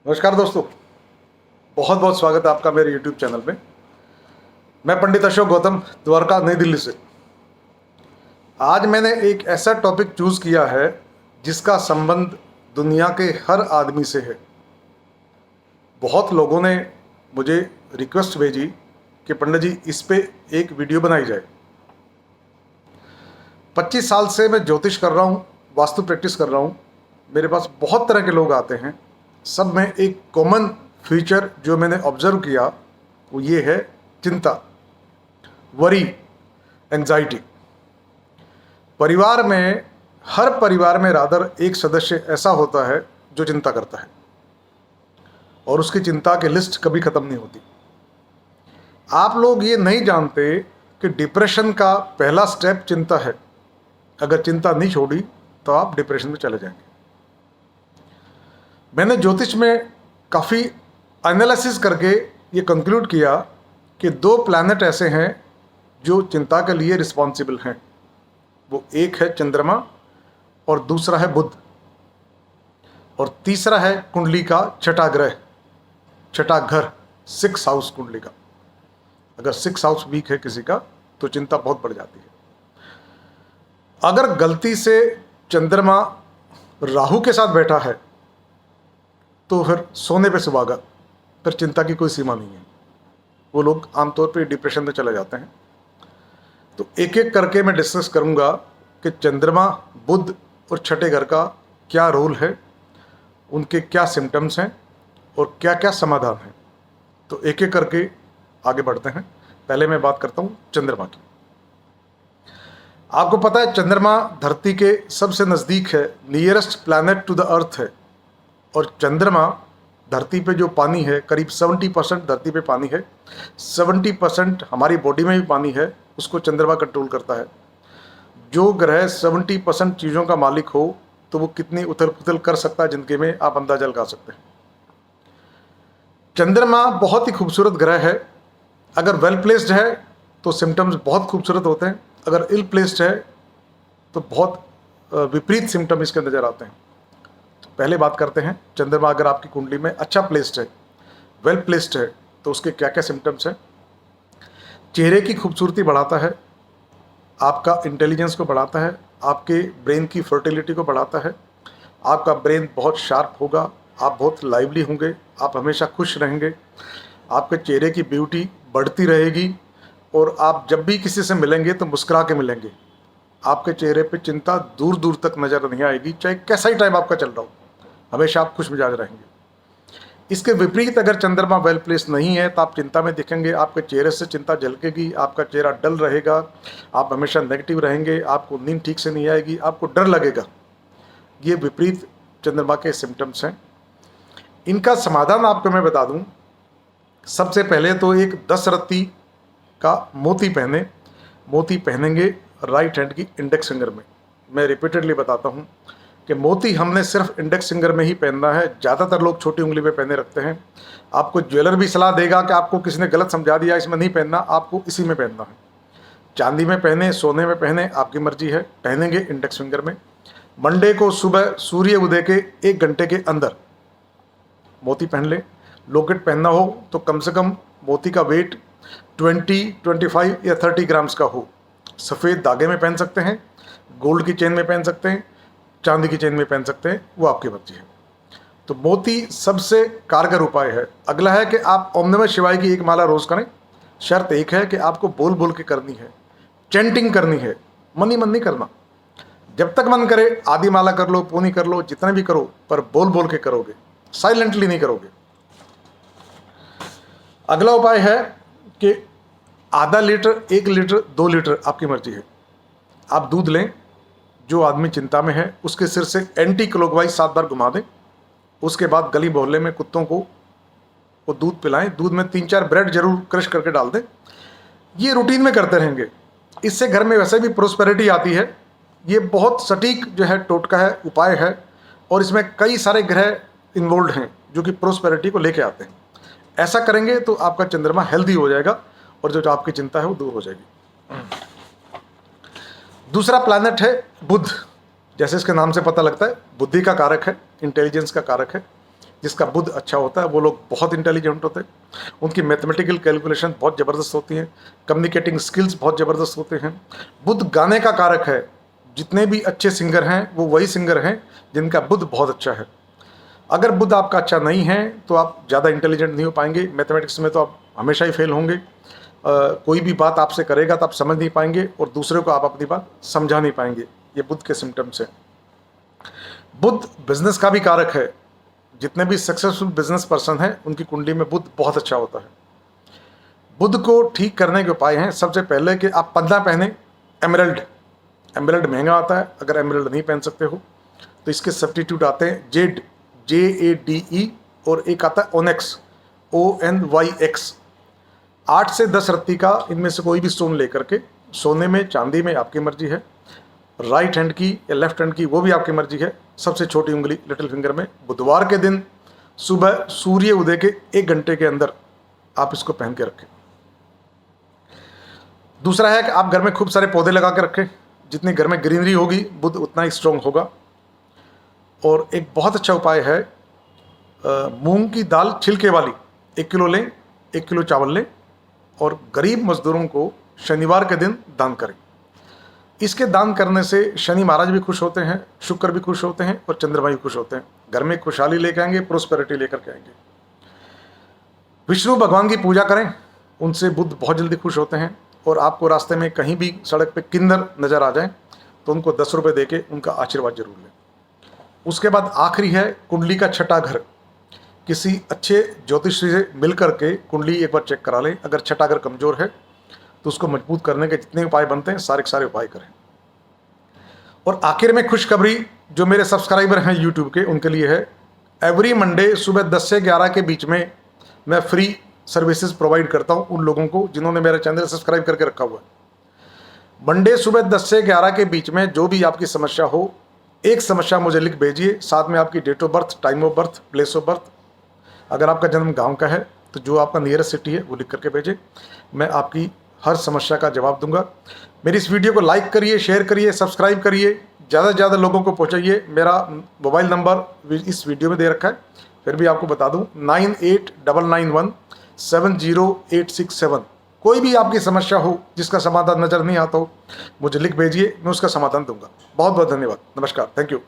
नमस्कार दोस्तों, बहुत बहुत स्वागत है आपका मेरे YouTube चैनल में। मैं पंडित अशोक गौतम, द्वारका, नई दिल्ली से। आज मैंने एक ऐसा टॉपिक चूज़ किया है जिसका संबंध दुनिया के हर आदमी से है। बहुत लोगों ने मुझे रिक्वेस्ट भेजी कि पंडित जी इस पे एक वीडियो बनाई जाए। 25 साल से मैं ज्योतिष कर रहा हूँ, वास्तु प्रैक्टिस कर रहा हूँ। मेरे पास बहुत तरह के लोग आते हैं। सब में एक कॉमन फीचर जो मैंने ऑब्जर्व किया वो ये है चिंता, वरी, एंजाइटी। परिवार में, हर परिवार में रादर एक सदस्य ऐसा होता है जो चिंता करता है और उसकी चिंता की लिस्ट कभी ख़त्म नहीं होती। आप लोग ये नहीं जानते कि डिप्रेशन का पहला स्टेप चिंता है। अगर चिंता नहीं छोड़ी तो आप डिप्रेशन में चले जाएंगे। मैंने ज्योतिष में काफ़ी एनालिसिस करके ये कंक्लूड किया कि 2 प्लैनेट ऐसे हैं जो चिंता के लिए रिस्पॉन्सिबल हैं। वो एक है चंद्रमा और दूसरा है बुध और तीसरा है कुंडली का छठा ग्रह, छठा घर, 6th हाउस कुंडली का। अगर 6th हाउस वीक है किसी का तो चिंता बहुत बढ़ जाती है। अगर गलती से चंद्रमा राहु के साथ बैठा है तो फिर सोने पे सुहागा, फिर चिंता की कोई सीमा नहीं है। वो लोग आमतौर पे डिप्रेशन में चले जाते हैं। तो एक एक करके मैं डिस्कस करूंगा कि चंद्रमा, बुध और छठे घर का क्या रोल है, उनके क्या सिम्टम्स हैं और क्या क्या समाधान है। तो एक एक करके आगे बढ़ते हैं। पहले मैं बात करता हूँ चंद्रमा की। आपको पता है चंद्रमा धरती के सबसे नज़दीक है, nearest planet to the earth है। और चंद्रमा धरती पे जो पानी है, करीब 70% धरती पे पानी है, 70% हमारी बॉडी में भी पानी है, उसको चंद्रमा कंट्रोल करता है। जो ग्रह 70% चीज़ों का मालिक हो तो वो कितनी उथल पुथल कर सकता है ज़िंदगी में, आप अंदाजा लगा सकते हैं। चंद्रमा बहुत ही खूबसूरत ग्रह है। अगर वेल प्लेस्ड है तो सिम्टम्स बहुत खूबसूरत होते हैं। अगर इल प्लेस्ड है तो बहुत विपरीत सिम्टम इसके नज़र आते हैं। पहले बात करते हैं चंद्रमा अगर आपकी कुंडली में अच्छा प्लेस्ड है, वेल प्लेस्ड है, तो उसके क्या क्या सिम्टम्स हैं। चेहरे की खूबसूरती बढ़ाता है, आपका इंटेलिजेंस को बढ़ाता है, आपके ब्रेन की फर्टिलिटी को बढ़ाता है। आपका ब्रेन बहुत शार्प होगा, आप बहुत लाइवली होंगे, आप हमेशा खुश रहेंगे, आपके चेहरे की ब्यूटी बढ़ती रहेगी और आप जब भी किसी से मिलेंगे तो मुस्कुरा के मिलेंगे। आपके चेहरे पे चिंता दूर दूर तक नज़र नहीं आएगी, चाहे कैसा ही टाइम आपका चल रहा हो, हमेशा आप खुश मिजाज रहेंगे। इसके विपरीत अगर चंद्रमा वेल प्लेस नहीं है तो आप चिंता में दिखेंगे, आपके चेहरे से चिंता झलकेगी, आपका चेहरा डल रहेगा, आप हमेशा नेगेटिव रहेंगे, आपको नींद ठीक से नहीं आएगी, आपको डर लगेगा। ये विपरीत चंद्रमा के सिम्टम्स हैं। इनका समाधान आपको मैं बता दूं। सबसे पहले तो एक 10 रत्ती का मोती पहने। मोती पहनेंगे राइट हैंड की इंडेक्स फिंगर में। मैं रिपीटेडली बताता हूँ कि मोती हमने सिर्फ इंडेक्स फिंगर में ही पहनना है। ज़्यादातर लोग छोटी उंगली पे पहने रखते हैं। आपको ज्वेलर भी सलाह देगा कि आपको किसी ने गलत समझा दिया, इसमें नहीं पहनना, आपको इसी में पहनना है। चांदी में पहने, सोने में पहने, आपकी मर्जी है। पहनेंगे इंडेक्स फिंगर में। मंडे को सुबह सूर्य उदय के 1 घंटे के अंदर मोती पहन लें। लॉकेट पहनना हो तो कम से कम मोती का वेट 20, 25 या 30 ग्राम्स का हो। सफ़ेद धागे में पहन सकते हैं, गोल्ड की चेन में पहन सकते हैं, चांदी की चेन में पहन सकते हैं, वो आपकी मर्जी है। तो मोती सबसे कारगर उपाय है। अगला है कि आप ओम नमः शिवाय की एक माला रोज़ करें। शर्त एक है कि आपको बोल बोल के करनी है, चैंटिंग करनी है, मन ही मन नहीं करना। जब तक मन करे आधी माला कर लो, पौनी कर लो, जितना भी करो, पर बोल बोल के करोगे, साइलेंटली नहीं करोगे। अगला उपाय है कि आधा लीटर, 1 लीटर, 2 लीटर, आपकी मर्जी है, आप दूध लें। जो आदमी चिंता में है उसके सिर से एंटी क्लॉकवाइज 7 बार घुमा दें। उसके बाद गली मोहल्ले में कुत्तों को वो दूध पिलाएं। दूध में 3-4 ब्रेड जरूर क्रश करके डाल दें। ये रूटीन में करते रहेंगे। इससे घर में वैसे भी प्रोस्पेरिटी आती है। ये बहुत सटीक जो है टोटका है, उपाय है, और इसमें कई सारे ग्रह इन्वॉल्व हैं जो कि प्रोस्पेरिटी को लेके आते हैं। ऐसा करेंगे तो आपका चंद्रमा हेल्दी हो जाएगा और जो आपकी चिंता है वो दूर हो जाएगी। दूसरा प्लैनेट है बुध। जैसे इसके नाम से पता लगता है, बुद्धि का कारक है, इंटेलिजेंस का कारक है। जिसका बुध अच्छा होता है वो लोग बहुत इंटेलिजेंट होते हैं, उनकी मैथमेटिकल कैलकुलेशन बहुत ज़बरदस्त होती है, कम्युनिकेटिंग स्किल्स बहुत ज़बरदस्त होते हैं। बुध गाने का कारक है, जितने भी अच्छे सिंगर हैं वो वही सिंगर हैं जिनका बुध बहुत अच्छा है। अगर बुध आपका अच्छा नहीं है तो आप ज़्यादा इंटेलिजेंट नहीं हो पाएंगे, मैथमेटिक्स में तो आप हमेशा ही फेल होंगे। कोई भी बात आपसे करेगा तो आप समझ नहीं पाएंगे और दूसरे को आप अपनी बात समझा नहीं पाएंगे। ये बुध के सिम्टम्स हैं। बुध बिजनेस का भी कारक है, जितने भी सक्सेसफुल बिजनेस पर्सन हैं उनकी कुंडली में बुध बहुत अच्छा होता है। बुध को ठीक करने के उपाय हैं, सबसे पहले कि आप पंजा पहने एमरल्ड। एमरल्ड महंगा आता है, अगर एमरल्ड नहीं पहन सकते हो तो इसके सब्स्टिट्यूट आते हैं जेड, JADE, और एक आता है ओनेक्स, ONYX। 8 से 10 रत्ती का इनमें से कोई भी स्टोन लेकर के, सोने में चांदी में आपकी मर्जी है, राइट हैंड की या लेफ्ट हैंड की वो भी आपकी मर्जी है, सबसे छोटी उंगली लिटिल फिंगर में, बुधवार के दिन सुबह सूर्य उदय के 1 घंटे के अंदर आप इसको पहन के रखें। दूसरा है कि आप घर में खूब सारे पौधे लगा के रखें, जितनी घर में ग्रीनरी होगी बुध उतना ही स्ट्रॉन्ग होगा। और एक बहुत अच्छा उपाय है, मूंग की दाल छिलके वाली 1 किलो लें, 1 किलो चावल लें और गरीब मजदूरों को शनिवार के दिन दान करें। इसके दान करने से शनि महाराज भी खुश होते हैं, शुक्र भी खुश होते हैं और चंद्रमा भी खुश होते हैं। घर में खुशहाली लेकर आएंगे, प्रोस्पेरिटी लेकर के आएंगे। विष्णु भगवान की पूजा करें, उनसे बुध बहुत जल्दी खुश होते हैं। और आपको रास्ते में कहीं भी सड़क पे किन्नर नज़र आ जाए तो उनको 10 रुपये दे के उनका आशीर्वाद जरूर लें। उसके बाद आखिरी है कुंडली का छठा घर। किसी अच्छे ज्योतिषी से मिल करके कुंडली एक बार चेक करा लें। अगर छठा घर कमज़ोर है तो उसको मजबूत करने के जितने उपाय बनते हैं सारे के सारे उपाय करें। और आखिर में खुशखबरी जो मेरे सब्सक्राइबर हैं यूट्यूब के उनके लिए है, एवरी मंडे सुबह 10 से 11 के बीच में मैं फ्री सर्विसेज प्रोवाइड करता हूं उन लोगों को जिन्होंने मेरा चैनल सब्सक्राइब करके रखा हुआ है। मंडे सुबह 10 से 11 के बीच में जो भी आपकी समस्या हो, एक समस्या मुझे लिख भेजिए, साथ में आपकी date of birth, time of birth, place of birth. अगर आपका जन्म गांव का है तो जो आपका नियरेस्ट सिटी है वो लिख करके भेजें, मैं आपकी हर समस्या का जवाब दूंगा। मेरी इस वीडियो को लाइक करिए, शेयर करिए, सब्सक्राइब करिए, ज़्यादा से ज़्यादा लोगों को पहुंचाइए। मेरा मोबाइल नंबर इस वीडियो में दे रखा है, फिर भी आपको बता दूं, 9899170867। कोई भी आपकी समस्या हो जिसका समाधान नज़र नहीं आता हो, मुझे लिख भेजिए, मैं उसका समाधान दूंगा। बहुत बहुत धन्यवाद। नमस्कार, थैंक यू।